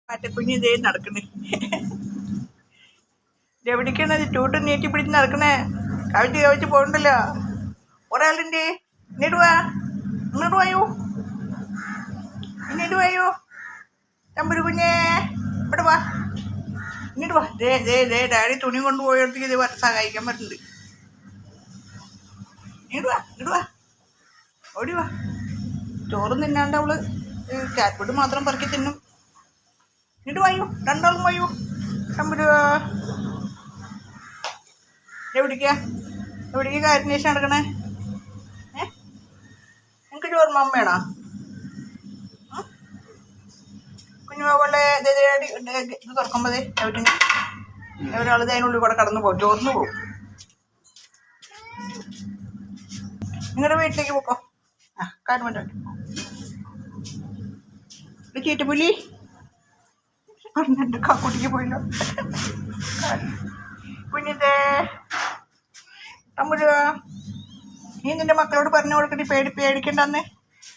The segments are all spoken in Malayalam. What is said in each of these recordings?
പാറ്റക്കുഞ്ഞ് ഇതേ നടക്കണേ. എവിടേക്കാണ് ചൂട്ട് നീട്ടി പിടിച്ച് നടക്കണേ? കവിച്ച് പോകണ്ടല്ലോ. ഒരാളുണ്ട്. ഇങ്ങോട്ട് വായോ, ഇങ്ങോട്ട് വായോ തമ്പുരു കുഞ്ഞേ, ഇവിടെ വാ, ഇങ്ങോട്ട് വാ. ഡാഡി തുണി കൊണ്ടുപോയടത്തേക്ക് ഇത് സഹായിക്കാൻ പറ്റുന്നുണ്ട്. ഇങ്ങോട്ട് വാ, ഓടി വാ. ചോറും തിന്നാണ്ട് അവള് കാറ്റ് ഫുഡ് മാത്രം പെറുക്കി തിന്നും. ഇങ്ങോട്ട് വായോ, രണ്ടാളും വായോ തമ്പുരു. എവിടേക്കാ കാര്യന്വേഷണം നടക്കണേ? എനിക്ക് ചോർമ്മ അമ്മയാണോ? കുഞ്ഞുമകളെ ഇത് തുറക്കുമ്പോൾ എവിടെയാണ് ഒരാൾ അതിനുള്ളിൽ കൂടെ കടന്നു പോകും, ചോർന്നു പോകും. നിങ്ങളുടെ വീട്ടിലേക്ക് പോക്കോ. കാര്യം പറ്റോ ചീറ്റപ്പുലി എൻ്റെ കാക്കുട്ടിക്ക് പോയില്ലോ. കുഞ്ഞിതേ തമ്പുരു, നീ നിന്റെ മക്കളോട് പറഞ്ഞു കൊടുക്കട്ടി പേടിക്കണ്ടെന്ന്.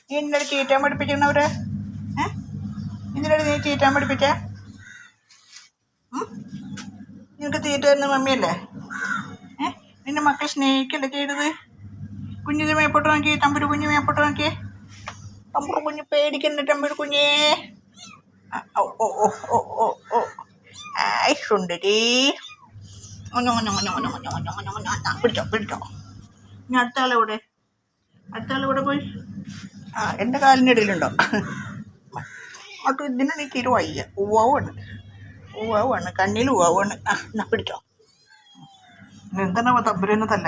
നീ നിന്നോട് ചീറ്റാൻ പഠിപ്പിക്കണവര്. എന്തിനാണ് നീ ചീറ്റാൻ പഠിപ്പിച്ച? നിനക്ക് തീറ്റ തരുന്ന മമ്മിയല്ലേ? നിന്റെ മക്കളെ സ്നേഹിക്കല്ലേ ചെയ്തത്? കുഞ്ഞിത് മേപ്പോട്ട് നോക്കി, തമ്പുരു കുഞ്ഞ് മേപ്പോട്ട് നോക്കി. തമ്പുരു കുഞ്ഞ് പേടിക്കണ്ട തമ്പുരു കുഞ്ഞേ. സുണ്ടരി പിടിച്ചോ. ഇനി അടുത്ത ആളെവിടെ പോയി? എൻ്റെ കാലിൻ്റെ ഇടയിലുണ്ടോ? ഇതിന് നീ തിരുവയ്യ. ഉവാവാണ് കണ്ണിൽ ഉവാവാണ്. പിടിച്ചോ. എന്താണ് തമ്പുരന്നെ തല്ല.